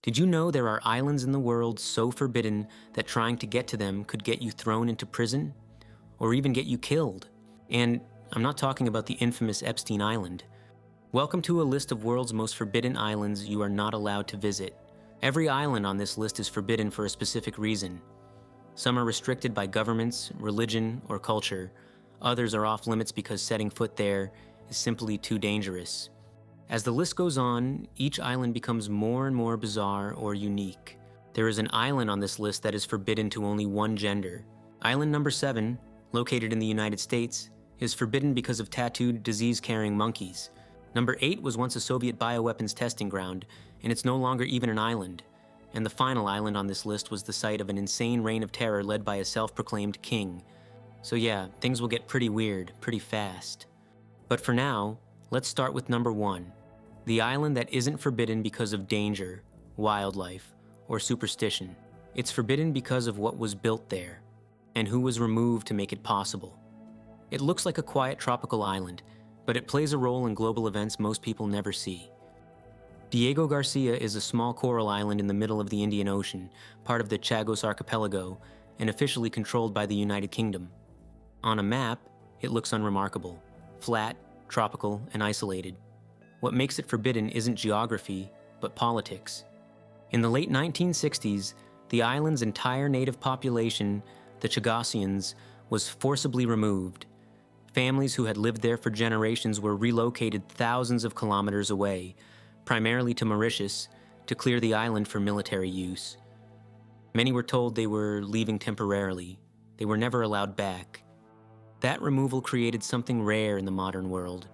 Did you know there are islands in the world so forbidden that trying to get to them could get you thrown into prison? Or even get you killed? And I'm not talking about the infamous Epstein Island. Welcome to a list of world's most forbidden islands you are not allowed to visit. Every island on this list is forbidden for a specific reason. Some are restricted by governments, religion, or culture. Others are off limits because setting foot there is simply too dangerous. As the list goes on, each island becomes more and more bizarre or unique. There is an island on this list that is forbidden to only one gender. Island number 7, located in the United States, is forbidden because of tattooed, disease-carrying monkeys. Number 8 was once a Soviet bioweapons testing ground, and it's no longer even an island. And the final island on this list was the site of an insane reign of terror led by a self-proclaimed king. So yeah, things will get pretty weird, pretty fast. But for now, let's start with number 1. The island that isn't forbidden because of danger, wildlife, or superstition. It's forbidden because of what was built there, and who was removed to make it possible. It looks like a quiet tropical island, but it plays a role in global events most people never see. Diego Garcia is a small coral island in the middle of the Indian Ocean, part of the Chagos Archipelago, and officially controlled by the United Kingdom. On a map, it looks unremarkable, flat, tropical, and isolated. What makes it forbidden isn't geography, but politics. In the late 1960s, the island's entire native population, the Chagosians, was forcibly removed. Families who had lived there for generations were relocated thousands of kilometers away, primarily to Mauritius, to clear the island for military use. Many were told they were leaving temporarily. They were never allowed back. That removal created something rare in the modern world.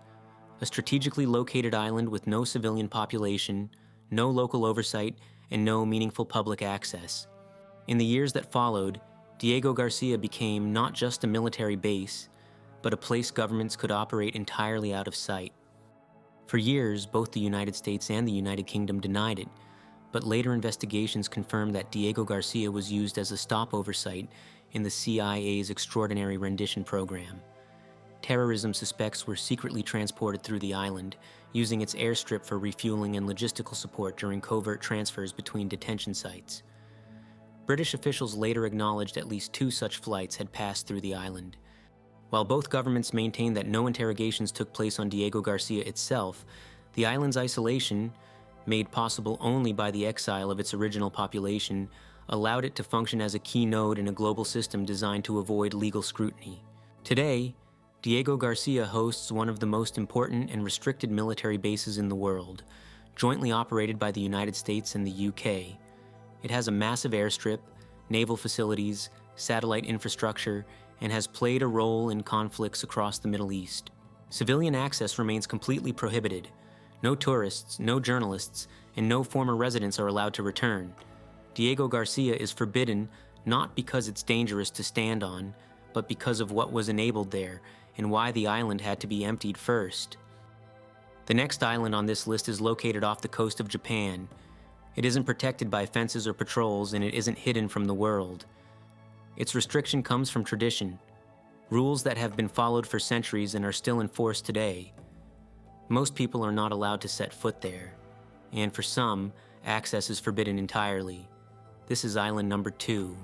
A strategically located island with no civilian population, no local oversight, and no meaningful public access. In the years that followed, Diego Garcia became not just a military base, but a place governments could operate entirely out of sight. For years, both the United States and the United Kingdom denied it, but later investigations confirmed that Diego Garcia was used as a stopover site in the CIA's extraordinary rendition program. Terrorism suspects were secretly transported through the island, using its airstrip for refueling and logistical support during covert transfers between detention sites. British officials later acknowledged at least 2 such flights had passed through the island. While both governments maintained that no interrogations took place on Diego Garcia itself, the island's isolation, made possible only by the exile of its original population, allowed it to function as a key node in a global system designed to avoid legal scrutiny. Today, Diego Garcia hosts one of the most important and restricted military bases in the world, jointly operated by the United States and the UK. It has a massive airstrip, naval facilities, satellite infrastructure, and has played a role in conflicts across the Middle East. Civilian access remains completely prohibited. No tourists, no journalists, and no former residents are allowed to return. Diego Garcia is forbidden not because it's dangerous to stand on, but because of what was enabled there and why the island had to be emptied first. The next island on this list is located off the coast of Japan. It isn't protected by fences or patrols, and it isn't hidden from the world. Its restriction comes from tradition, rules that have been followed for centuries and are still in force today. Most people are not allowed to set foot there, and for some, access is forbidden entirely. This is island number 2.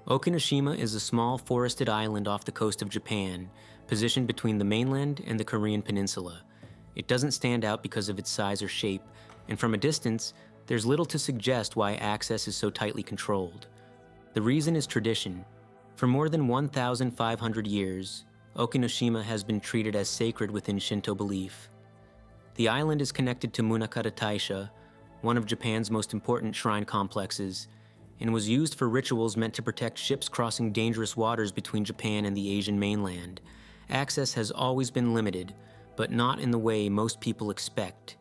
Okinoshima is a small forested island off the coast of Japan, positioned between the mainland and the Korean peninsula. It doesn't stand out because of its size or shape, and from a distance, there's little to suggest why access is so tightly controlled. The reason is tradition. For more than 1,500 years, Okinoshima has been treated as sacred within Shinto belief. The island is connected to Munakata Taisha, one of Japan's most important shrine complexes, and was used for rituals meant to protect ships crossing dangerous waters between Japan and the Asian mainland. Access has always been limited, but not in the way most people expect.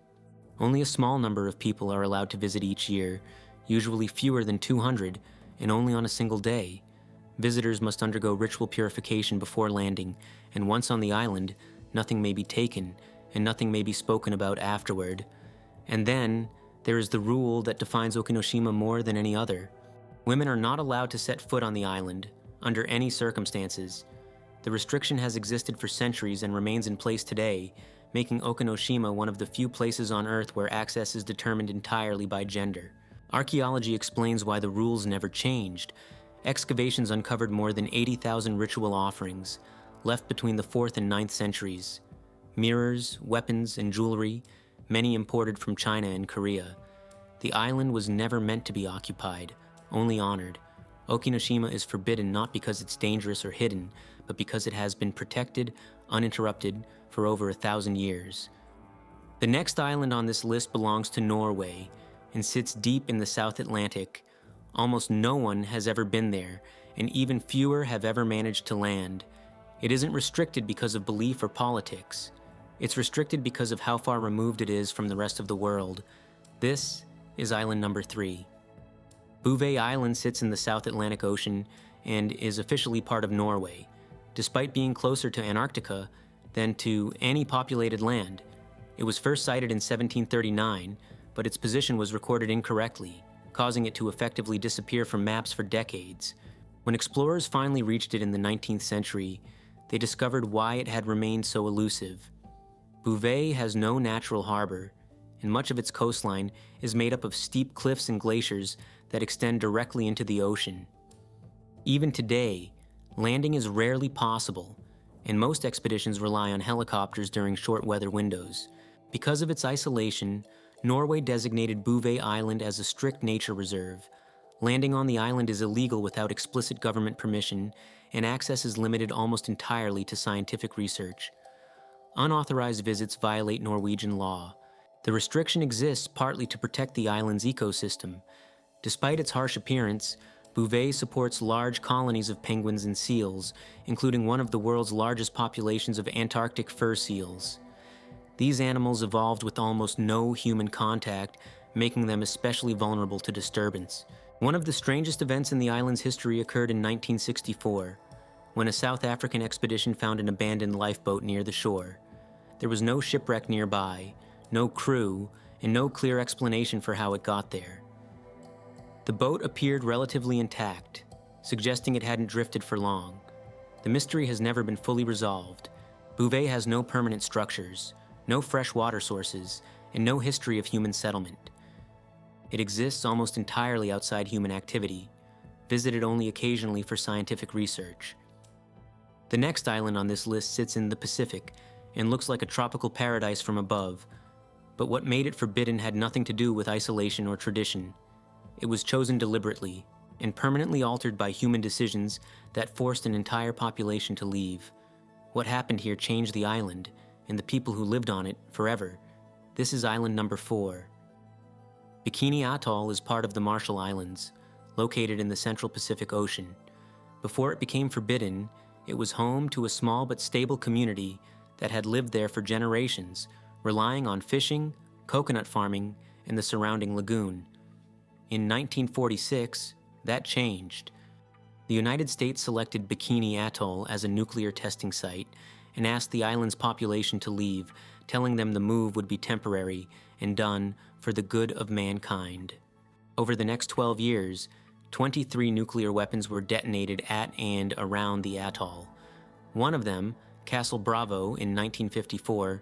Only a small number of people are allowed to visit each year, usually fewer than 200, and only on a single day. Visitors must undergo ritual purification before landing, and once on the island, nothing may be taken, and nothing may be spoken about afterward. And then, there is the rule that defines Okinoshima more than any other. Women are not allowed to set foot on the island, under any circumstances. The restriction has existed for centuries and remains in place today, making Okinoshima one of the few places on Earth where access is determined entirely by gender. Archaeology explains why the rules never changed. Excavations uncovered more than 80,000 ritual offerings, left between the 4th and 9th centuries. Mirrors, weapons, and jewelry, many imported from China and Korea. The island was never meant to be occupied, only honored. Okinoshima is forbidden not because it's dangerous or hidden, but because it has been protected, uninterrupted, for over 1,000 years. The next island on this list belongs to Norway and sits deep in the South Atlantic. Almost no one has ever been there, and even fewer have ever managed to land. It isn't restricted because of belief or politics. It's restricted because of how far removed it is from the rest of the world. This is island number 3. Bouvet Island sits in the South Atlantic Ocean and is officially part of Norway, despite being closer to Antarctica than to any populated land. It was first sighted in 1739, but its position was recorded incorrectly, causing it to effectively disappear from maps for decades. When explorers finally reached it in the 19th century, they discovered why it had remained so elusive. Bouvet has no natural harbor, and much of its coastline is made up of steep cliffs and glaciers that extend directly into the ocean. Even today, landing is rarely possible, and most expeditions rely on helicopters during short weather windows. Because of its isolation, Norway designated Bouvet Island as a strict nature reserve. Landing on the island is illegal without explicit government permission, and access is limited almost entirely to scientific research. Unauthorized visits violate Norwegian law. The restriction exists partly to protect the island's ecosystem. Despite its harsh appearance, Bouvet supports large colonies of penguins and seals, including one of the world's largest populations of Antarctic fur seals. These animals evolved with almost no human contact, making them especially vulnerable to disturbance. One of the strangest events in the island's history occurred in 1964, when a South African expedition found an abandoned lifeboat near the shore. There was no shipwreck nearby, no crew, and no clear explanation for how it got there. The boat appeared relatively intact, suggesting it hadn't drifted for long. The mystery has never been fully resolved. Bouvet has no permanent structures, no fresh water sources, and no history of human settlement. It exists almost entirely outside human activity, visited only occasionally for scientific research. The next island on this list sits in the Pacific and looks like a tropical paradise from above, but what made it forbidden had nothing to do with isolation or tradition. It was chosen deliberately and permanently altered by human decisions that forced an entire population to leave. What happened here changed the island and the people who lived on it forever. This is island number 4. Bikini Atoll is part of the Marshall Islands, located in the Central Pacific Ocean. Before it became forbidden, it was home to a small but stable community that had lived there for generations, relying on fishing, coconut farming, and the surrounding lagoon. In 1946, that changed. The United States selected Bikini Atoll as a nuclear testing site and asked the island's population to leave, telling them the move would be temporary and done for the good of mankind. Over the next 12 years, 23 nuclear weapons were detonated at and around the atoll. One of them, Castle Bravo in 1954,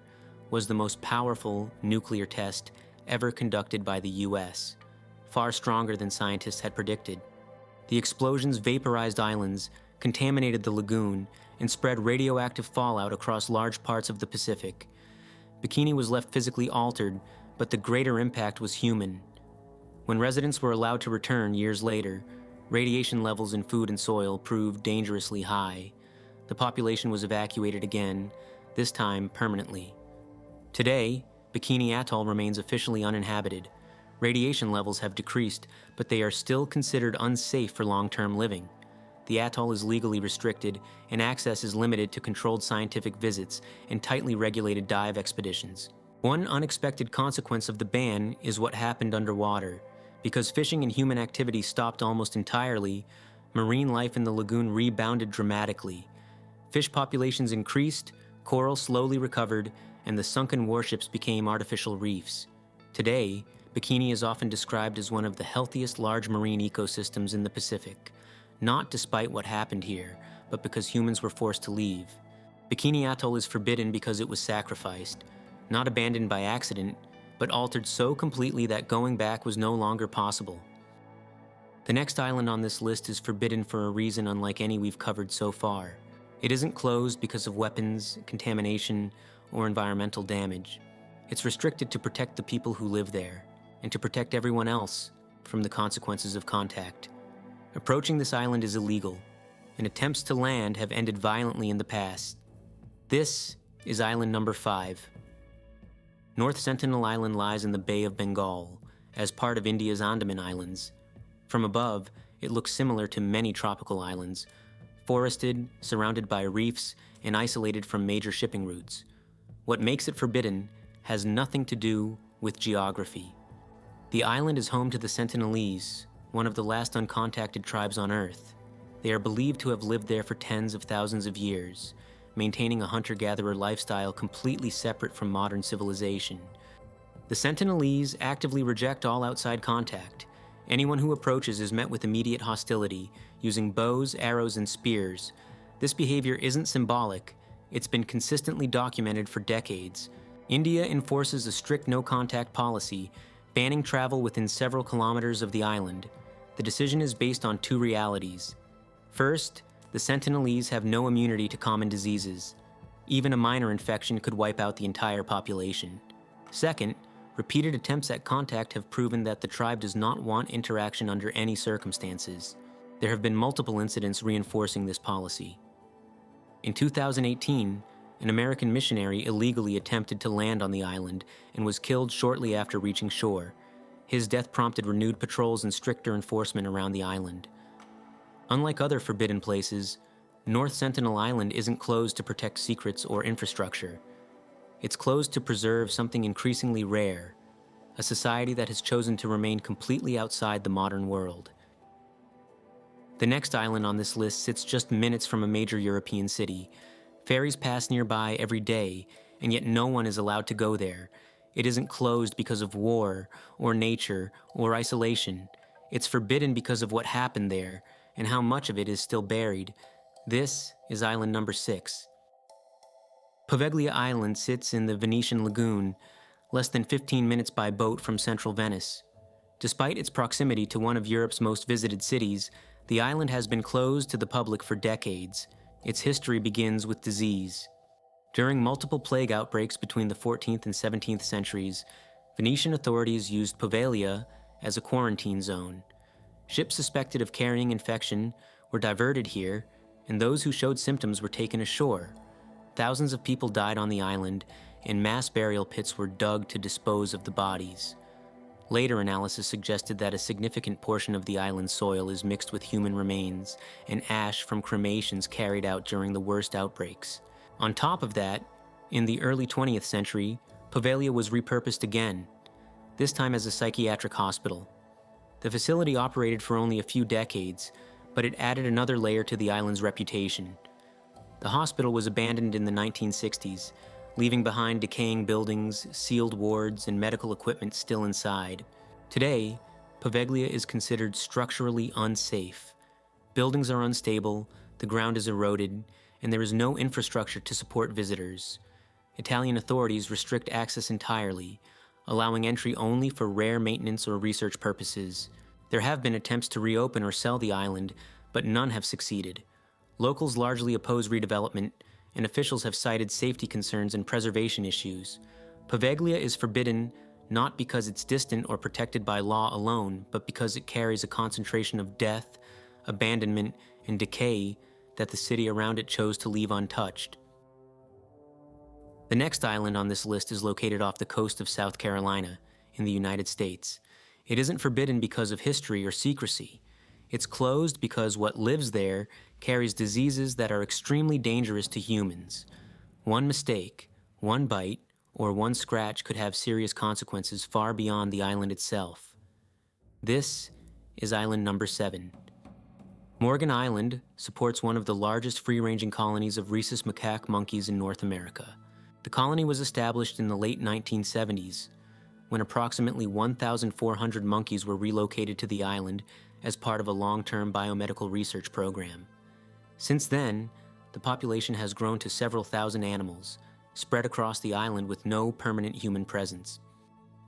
was the most powerful nuclear test ever conducted by the US, far stronger than scientists had predicted. The explosions vaporized islands, contaminated the lagoon, and spread radioactive fallout across large parts of the Pacific. Bikini was left physically altered, but the greater impact was human. When residents were allowed to return years later, radiation levels in food and soil proved dangerously high. The population was evacuated again, this time permanently. Today, Bikini Atoll remains officially uninhabited. Radiation levels have decreased, but they are still considered unsafe for long-term living. The atoll is legally restricted, and access is limited to controlled scientific visits and tightly regulated dive expeditions. One unexpected consequence of the ban is what happened underwater. Because fishing and human activity stopped almost entirely, marine life in the lagoon rebounded dramatically. Fish populations increased, coral slowly recovered, and the sunken warships became artificial reefs. Today, Bikini is often described as one of the healthiest large marine ecosystems in the Pacific, not despite what happened here, but because humans were forced to leave. Bikini Atoll is forbidden because it was sacrificed. not abandoned by accident, but altered so completely that going back was no longer possible. The next island on this list is forbidden for a reason unlike any we've covered so far. It isn't closed because of weapons, contamination, or environmental damage. It's restricted to protect the people who live there, and to protect everyone else from the consequences of contact. Approaching this island is illegal, and attempts to land have ended violently in the past. This is island number 5. North Sentinel Island lies in the Bay of Bengal, as part of India's Andaman Islands. From above, it looks similar to many tropical islands, forested, surrounded by reefs, and isolated from major shipping routes. What makes it forbidden has nothing to do with geography. The island is home to the Sentinelese, one of the last uncontacted tribes on Earth. They are believed to have lived there for tens of thousands of years, maintaining a hunter-gatherer lifestyle completely separate from modern civilization. The Sentinelese actively reject all outside contact. Anyone who approaches is met with immediate hostility, using bows, arrows, and spears. This behavior isn't symbolic. It's been consistently documented for decades. India enforces a strict no-contact policy, banning travel within several kilometers of the island. The decision is based on 2 realities. First, the Sentinelese have no immunity to common diseases. Even a minor infection could wipe out the entire population. Second, repeated attempts at contact have proven that the tribe does not want interaction under any circumstances. There have been multiple incidents reinforcing this policy. In 2018, an American missionary illegally attempted to land on the island and was killed shortly after reaching shore. His death prompted renewed patrols and stricter enforcement around the island. Unlike other forbidden places, North Sentinel Island isn't closed to protect secrets or infrastructure. It's closed to preserve something increasingly rare, a society that has chosen to remain completely outside the modern world. The next island on this list sits just minutes from a major European city. Ferries pass nearby every day, and yet no one is allowed to go there. It isn't closed because of war, or nature, or isolation. It's forbidden because of what happened there, and how much of it is still buried. This is island number 6. Poveglia Island sits in the Venetian lagoon, less than 15 minutes by boat from central Venice. Despite its proximity to one of Europe's most visited cities, the island has been closed to the public for decades. Its history begins with disease. During multiple plague outbreaks between the 14th and 17th centuries, Venetian authorities used Poveglia as a quarantine zone. Ships suspected of carrying infection were diverted here, and those who showed symptoms were taken ashore. Thousands of people died on the island, and mass burial pits were dug to dispose of the bodies. Later analysis suggested that a significant portion of the island's soil is mixed with human remains and ash from cremations carried out during the worst outbreaks. On top of that, in the early 20th century, Poveglia was repurposed again, this time as a psychiatric hospital. The facility operated for only a few decades, but it added another layer to the island's reputation. The hospital was abandoned in the 1960s, leaving behind decaying buildings, sealed wards, and medical equipment still inside. Today, Poveglia is considered structurally unsafe. Buildings are unstable, the ground is eroded, and there is no infrastructure to support visitors. Italian authorities restrict access entirely, allowing entry only for rare maintenance or research purposes. There have been attempts to reopen or sell the island, but none have succeeded. Locals largely oppose redevelopment, and officials have cited safety concerns and preservation issues. Poveglia is forbidden not because it's distant or protected by law alone, but because it carries a concentration of death, abandonment, and decay that the city around it chose to leave untouched. The next island on this list is located off the coast of South Carolina, in the United States. It isn't forbidden because of history or secrecy. It's closed because what lives there carries diseases that are extremely dangerous to humans. One mistake, one bite, or one scratch could have serious consequences far beyond the island itself. This is island number 7. Morgan Island supports one of the largest free-ranging colonies of rhesus macaque monkeys in North America. The colony was established in the late 1970s, when approximately 1,400 monkeys were relocated to the island as part of a long-term biomedical research program. Since then, the population has grown to several thousand animals, spread across the island with no permanent human presence.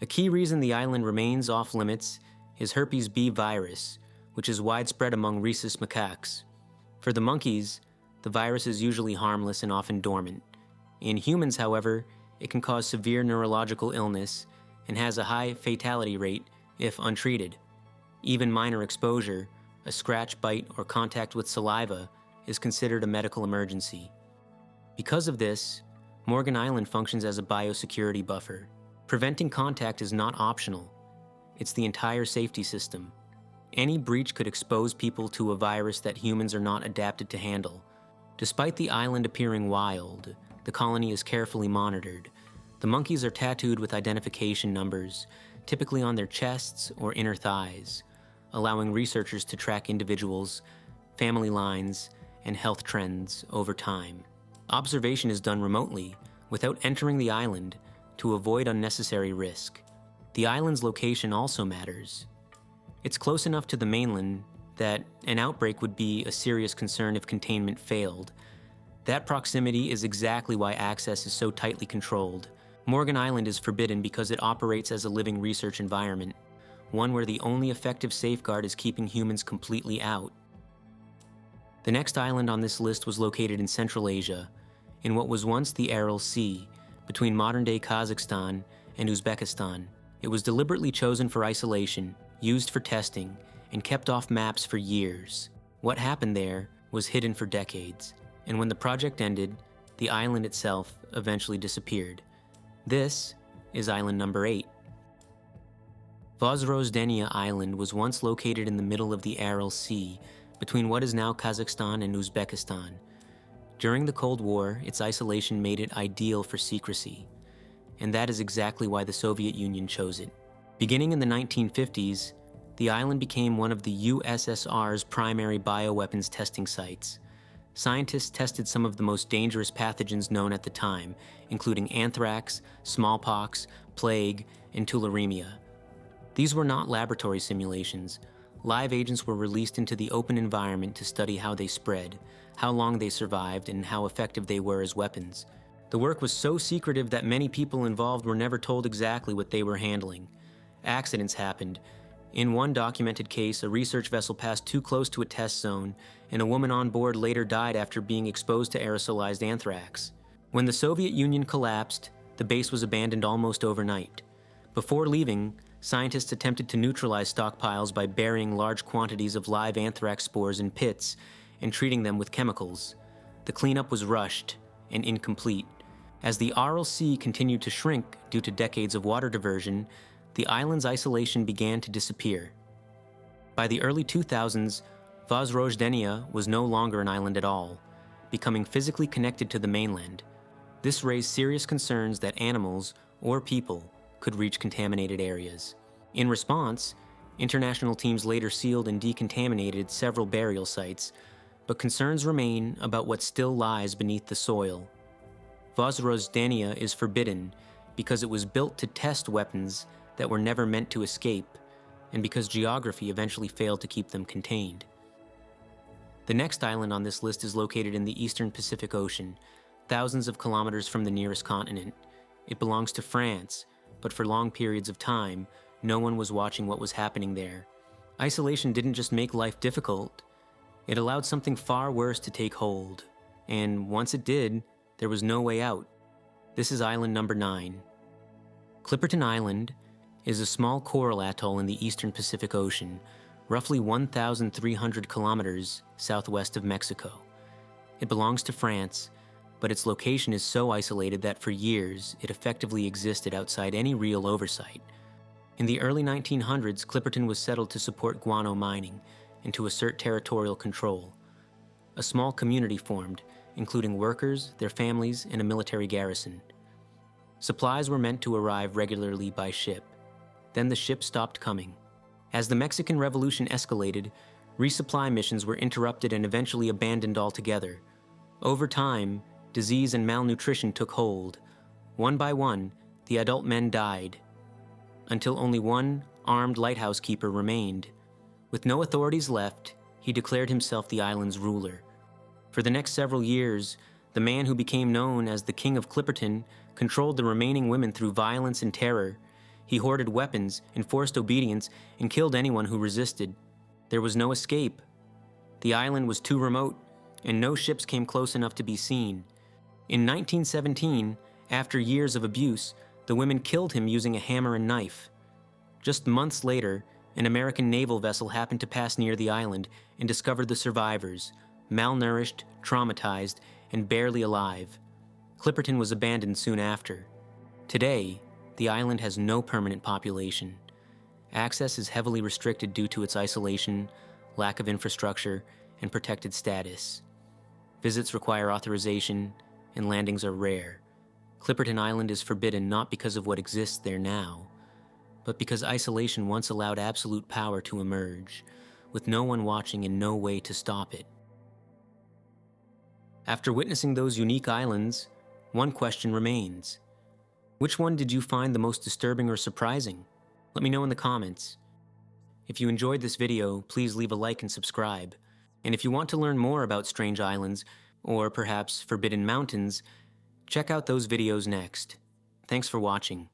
A key reason the island remains off limits is herpes B virus, which is widespread among rhesus macaques. For the monkeys, the virus is usually harmless and often dormant. In humans, however, it can cause severe neurological illness and has a high fatality rate if untreated. Even minor exposure, a scratch, bite, or contact with saliva, is considered a medical emergency. Because of this, Morgan Island functions as a biosecurity buffer. Preventing contact is not optional. It's the entire safety system. Any breach could expose people to a virus that humans are not adapted to handle. Despite the island appearing wild, the colony is carefully monitored. The monkeys are tattooed with identification numbers, typically on their chests or inner thighs, allowing researchers to track individuals, family lines, and health trends over time. Observation is done remotely, without entering the island, to avoid unnecessary risk. The island's location also matters. It's close enough to the mainland that an outbreak would be a serious concern if containment failed. That proximity is exactly why access is so tightly controlled. Morgan Island is forbidden because it operates as a living research environment, one where the only effective safeguard is keeping humans completely out. The next island on this list was located in Central Asia, in what was once the Aral Sea, between modern-day Kazakhstan and Uzbekistan. It was deliberately chosen for isolation, used for testing, and kept off maps for years. What happened there was hidden for decades, and when the project ended, the island itself eventually disappeared. This is island number 8. Vozrozhdeniya Island was once located in the middle of the Aral Sea, between what is now Kazakhstan and Uzbekistan. During the Cold War, its isolation made it ideal for secrecy, and that is exactly why the Soviet Union chose it. Beginning in the 1950s, the island became one of the USSR's primary bioweapons testing sites. Scientists tested some of the most dangerous pathogens known at the time, including anthrax, smallpox, plague, and tularemia. These were not laboratory simulations. Live agents were released into the open environment to study how they spread, how long they survived, and how effective they were as weapons. The work was so secretive that many people involved were never told exactly what they were handling. Accidents happened. In one documented case, a research vessel passed too close to a test zone, and a woman on board later died after being exposed to aerosolized anthrax. When the Soviet Union collapsed, the base was abandoned almost overnight. Before leaving, scientists attempted to neutralize stockpiles by burying large quantities of live anthrax spores in pits and treating them with chemicals. The cleanup was rushed and incomplete. As the Aral Sea continued to shrink due to decades of water diversion, the island's isolation began to disappear. By the early 2000s, Vozrozhdeniya was no longer an island at all, becoming physically connected to the mainland. This raised serious concerns that animals or people could reach contaminated areas. In response, international teams later sealed and decontaminated several burial sites, but concerns remain about what still lies beneath the soil. Vozrozhdeniya is forbidden because it was built to test weapons that were never meant to escape, and because geography eventually failed to keep them contained. The next island on this list is located in the eastern Pacific Ocean, thousands of kilometers from the nearest continent. It belongs to France, but for long periods of time, no one was watching what was happening there. Isolation didn't just make life difficult, it allowed something far worse to take hold. And once it did, there was no way out. This is island number 9. Clipperton Island is a small coral atoll in the eastern Pacific Ocean, roughly 1,300 kilometers southwest of Mexico. It belongs to France, but its location is so isolated that for years it effectively existed outside any real oversight. In the early 1900s, Clipperton was settled to support guano mining and to assert territorial control. A small community formed, including workers, their families, and a military garrison. Supplies were meant to arrive regularly by ship. Then the ship stopped coming. As the Mexican Revolution escalated, resupply missions were interrupted and eventually abandoned altogether. Over time, disease and malnutrition took hold. One by one, the adult men died, until only one armed lighthouse keeper remained. With no authorities left, he declared himself the island's ruler. For the next several years, The man who became known as the King of Clipperton controlled the remaining women through violence and terror. He hoarded weapons, enforced obedience, and killed anyone who resisted. There was no escape. The island was too remote, and no ships came close enough to be seen. In 1917, after years of abuse, the women killed him using a hammer and knife. Just months later, an American naval vessel happened to pass near the island and discovered the survivors, malnourished, traumatized, and barely alive. Clipperton was abandoned soon after. Today, the island has no permanent population. Access is heavily restricted due to its isolation, lack of infrastructure, and protected status. Visits require authorization, and landings are rare. Clipperton Island is forbidden not because of what exists there now, but because isolation once allowed absolute power to emerge, with no one watching and no way to stop it. After witnessing those unique islands, one question remains. Which one did you find the most disturbing or surprising? Let me know in the comments. If you enjoyed this video, please leave a like and subscribe. And if you want to learn more about strange islands, or perhaps forbidden mountains, check out those videos next. Thanks for watching.